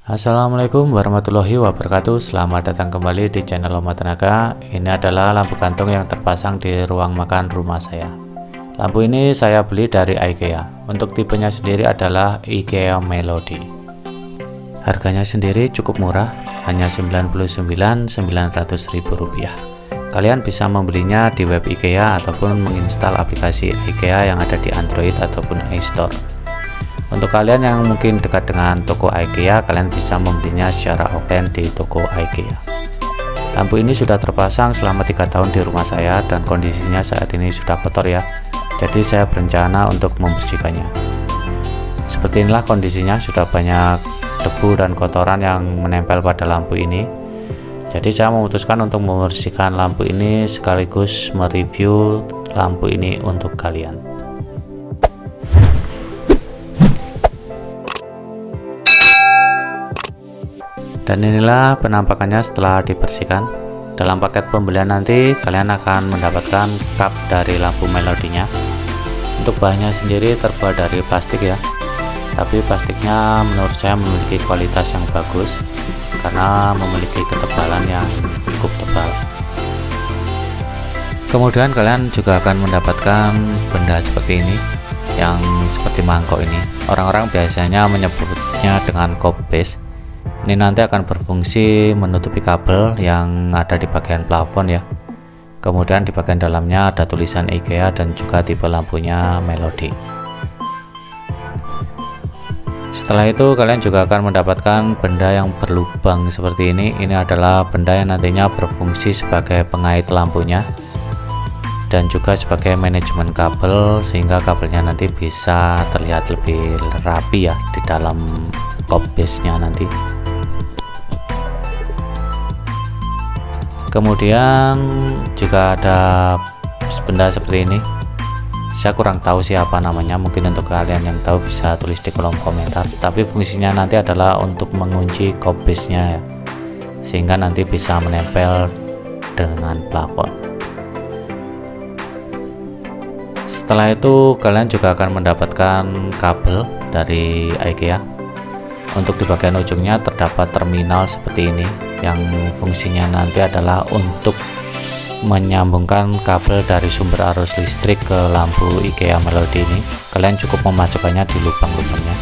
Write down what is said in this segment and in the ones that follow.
Assalamualaikum warahmatullahi wabarakatuh. Selamat datang kembali di channel Oma Tenaga. Ini adalah lampu gantung yang terpasang di ruang makan rumah saya. Lampu ini saya beli dari IKEA. Untuk tipenya sendiri adalah IKEA Melody. Harganya sendiri cukup murah, hanya Rp99.900. Kalian bisa membelinya di web IKEA ataupun menginstal aplikasi IKEA yang ada di Android ataupun iStore. Untuk kalian yang mungkin dekat dengan toko IKEA, kalian bisa membelinya secara offline di toko IKEA. Lampu ini sudah terpasang selama 3 tahun di rumah saya dan kondisinya saat ini sudah kotor ya. Jadi saya berencana untuk membersihkannya. Seperti inilah kondisinya, sudah banyak debu dan kotoran yang menempel pada lampu ini. Jadi saya memutuskan untuk membersihkan lampu ini sekaligus mereview lampu ini untuk kalian. Dan inilah penampakannya setelah dibersihkan. Dalam paket pembelian nanti kalian akan mendapatkan cup dari lampu melodinya. Untuk bahannya sendiri terbuat dari plastik ya, tapi plastiknya menurut saya memiliki kualitas yang bagus karena memiliki ketebalan yang cukup tebal. Kemudian kalian juga akan mendapatkan benda seperti ini, yang seperti mangkok ini. Orang-orang biasanya menyebutnya dengan cup base. Ini nanti akan berfungsi menutupi kabel yang ada di bagian plafon ya. Kemudian di bagian dalamnya ada tulisan IKEA dan juga tipe lampunya Melody. Setelah itu kalian juga akan mendapatkan benda yang berlubang seperti ini. Ini adalah benda yang nantinya berfungsi sebagai pengait lampunya dan juga sebagai manajemen kabel, sehingga kabelnya nanti bisa terlihat lebih rapi ya di dalam cup base-nya nanti. Kemudian juga ada benda seperti ini. Saya kurang tahu siapa namanya, mungkin untuk kalian yang tahu bisa tulis di kolom komentar. Tapi fungsinya nanti adalah untuk mengunci cup base-nya ya, sehingga nanti bisa menempel dengan plafon. Setelah itu kalian juga akan mendapatkan kabel dari IKEA. Untuk di bagian ujungnya terdapat terminal seperti ini, yang fungsinya nanti adalah untuk menyambungkan kabel dari sumber arus listrik ke lampu IKEA Melody ini. Kalian cukup memasukkannya di lubang-lubangnya.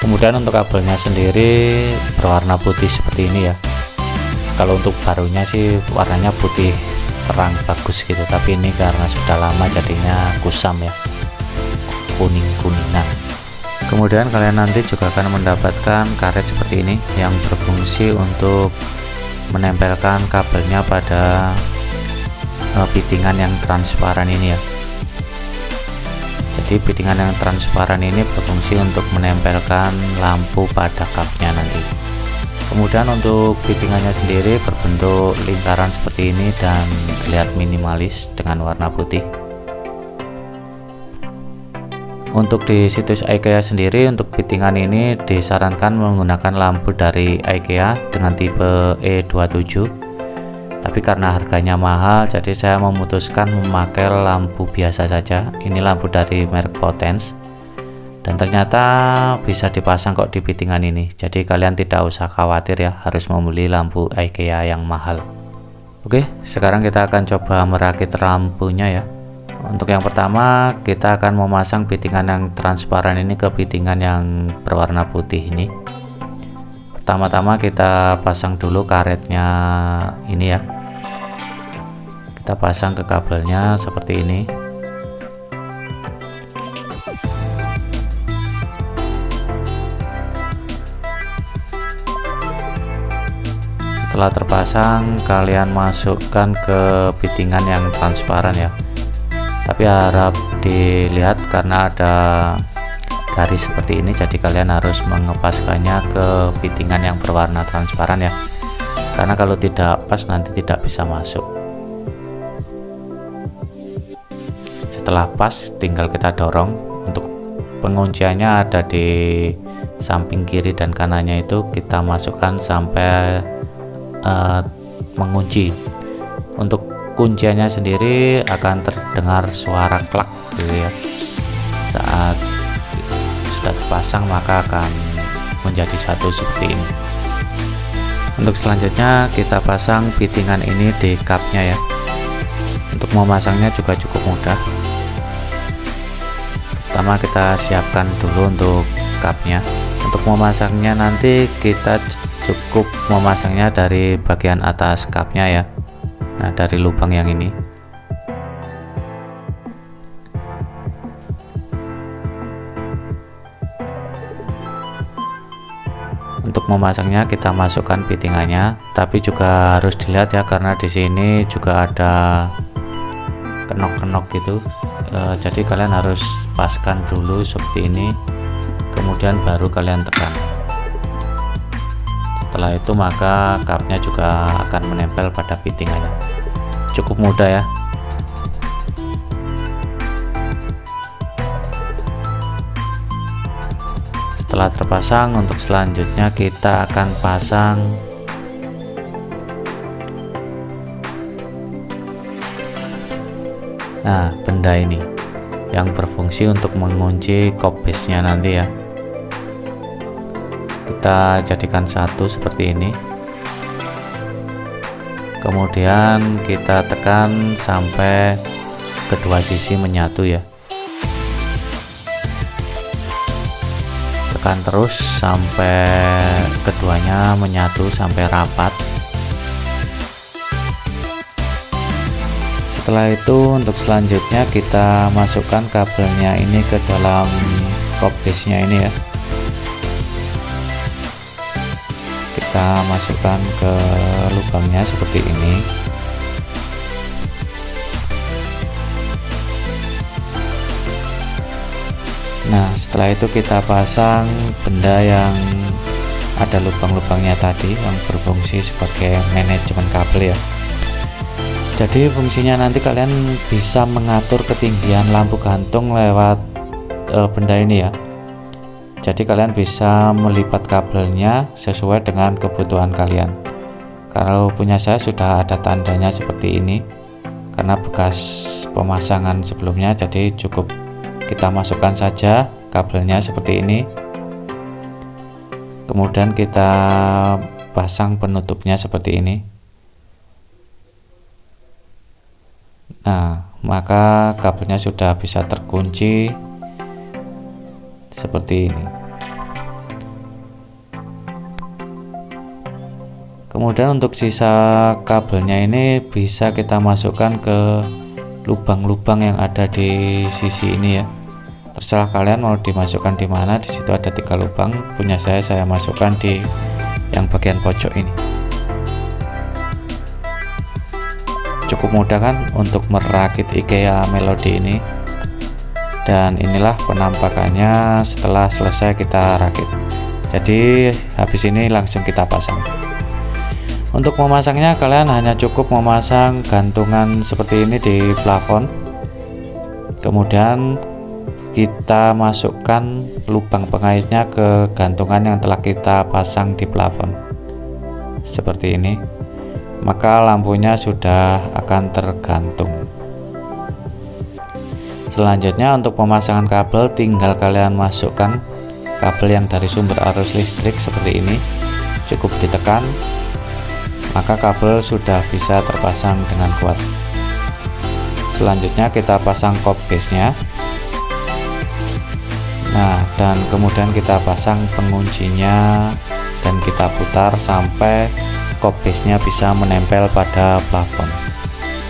Kemudian untuk kabelnya sendiri berwarna putih seperti ini ya. Kalau untuk barunya sih warnanya putih terang bagus gitu, tapi ini karena sudah lama jadinya kusam ya, kuning-kuningan. Kemudian kalian nanti juga akan mendapatkan karet seperti ini yang berfungsi untuk menempelkan kabelnya pada pitingan yang transparan ini ya. Jadi pitingan yang transparan ini berfungsi untuk menempelkan lampu pada cupnya nanti. Kemudian untuk pitingannya sendiri berbentuk lingkaran seperti ini dan terlihat minimalis dengan warna putih. Untuk di situs IKEA sendiri, untuk fittingan ini disarankan menggunakan lampu dari IKEA dengan tipe E27. Tapi karena harganya mahal, jadi saya memutuskan memakai lampu biasa saja. Ini lampu dari merek Potens. Dan ternyata bisa dipasang kok di fittingan ini. Jadi kalian tidak usah khawatir ya harus membeli lampu IKEA yang mahal. Oke, sekarang kita akan coba merakit lampunya ya. Untuk yang pertama kita akan memasang fittingan yang transparan ini ke fittingan yang berwarna putih ini. Pertama-tama kita pasang dulu karetnya ini ya. Kita pasang ke kabelnya seperti ini. Setelah terpasang, kalian masukkan ke fittingan yang transparan ya. Tapi harap dilihat karena ada garis seperti ini, jadi kalian harus mengepaskannya ke fittingan yang berwarna transparan ya, karena kalau tidak pas nanti tidak bisa masuk. Setelah pas tinggal kita dorong. Untuk pengunciannya ada di samping kiri dan kanannya, itu kita masukkan sampai mengunci. Untuk kunciannya sendiri akan terdengar suara klak gitu ya. Saat sudah terpasang maka akan menjadi satu seperti ini. Untuk selanjutnya kita pasang fittingan ini di cupnya ya. Untuk memasangnya juga cukup mudah. Pertama kita siapkan dulu untuk cupnya. Untuk memasangnya nanti kita cukup memasangnya dari bagian atas cupnya ya. Nah, dari lubang yang ini. Untuk memasangnya kita masukkan fittingannya, tapi juga harus dilihat ya karena di sini juga ada kenok-kenok gitu. Jadi kalian harus paskan dulu seperti ini, kemudian baru kalian tekan. Setelah itu maka cupnya juga akan menempel pada fittingannya. Cukup mudah ya. Setelah terpasang, untuk selanjutnya kita akan pasang benda ini yang berfungsi untuk mengunci kop base-nya nanti ya. Kita jadikan satu seperti ini, kemudian kita tekan sampai kedua sisi menyatu ya. Tekan terus sampai keduanya menyatu sampai rapat. Setelah itu untuk selanjutnya kita masukkan kabelnya ini ke dalam kop base nya ini ya. Kita masukkan ke lubangnya seperti ini. Nah, setelah itu kita pasang benda yang ada lubang-lubangnya tadi yang berfungsi sebagai manajemen kabel ya. Jadi fungsinya nanti kalian bisa mengatur ketinggian lampu gantung lewat benda ini ya. Jadi kalian bisa melipat kabelnya sesuai dengan kebutuhan kalian. Kalau punya saya sudah ada tandanya seperti ini karena bekas pemasangan sebelumnya, jadi cukup kita masukkan saja kabelnya seperti ini, kemudian kita pasang penutupnya seperti ini. Nah, maka kabelnya sudah bisa terkunci seperti ini. Kemudian untuk sisa kabelnya ini bisa kita masukkan ke lubang-lubang yang ada di sisi ini ya. Terserah kalian mau dimasukkan di mana. Di situ ada 3 lubang. Punya saya masukkan di yang bagian pojok ini. Cukup mudah kan untuk merakit IKEA Melody ini. Dan inilah penampakannya setelah selesai kita rakit. Jadi habis ini langsung kita pasang. Untuk memasangnya kalian hanya cukup memasang gantungan seperti ini di plafon. Kemudian kita masukkan lubang pengaitnya ke gantungan yang telah kita pasang di plafon seperti ini, maka lampunya sudah akan tergantung. Selanjutnya untuk pemasangan kabel tinggal kalian masukkan kabel yang dari sumber arus listrik seperti ini, cukup ditekan maka kabel sudah bisa terpasang dengan kuat. Selanjutnya kita pasang kop base nya. Nah, dan kemudian kita pasang penguncinya dan kita putar sampai kop base nya bisa menempel pada plafon.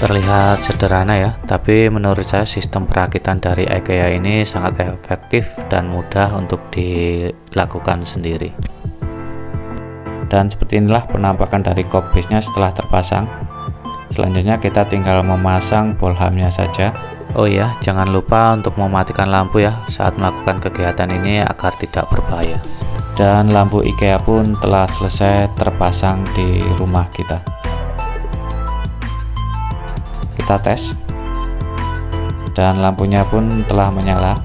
Terlihat sederhana ya, tapi menurut saya sistem perakitan dari IKEA ini sangat efektif dan mudah untuk dilakukan sendiri. Dan seperti inilah penampakan dari kop base nya setelah terpasang. Selanjutnya kita tinggal memasang bolhamnya saja. Oh ya, jangan lupa untuk mematikan lampu ya saat melakukan kegiatan ini agar tidak berbahaya. Dan lampu IKEA pun telah selesai terpasang di rumah kita. Kita tes. Dan lampunya pun telah menyala.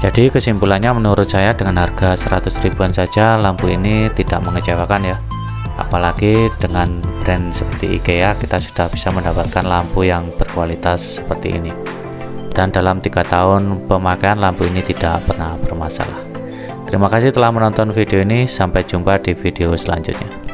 Jadi kesimpulannya menurut saya dengan harga 100 ribuan saja lampu ini tidak mengecewakan ya. Apalagi dengan brand seperti IKEA kita sudah bisa mendapatkan lampu yang berkualitas seperti ini. Dan dalam 3 tahun pemakaian lampu ini tidak pernah bermasalah. Terima kasih telah menonton video ini, sampai jumpa di video selanjutnya.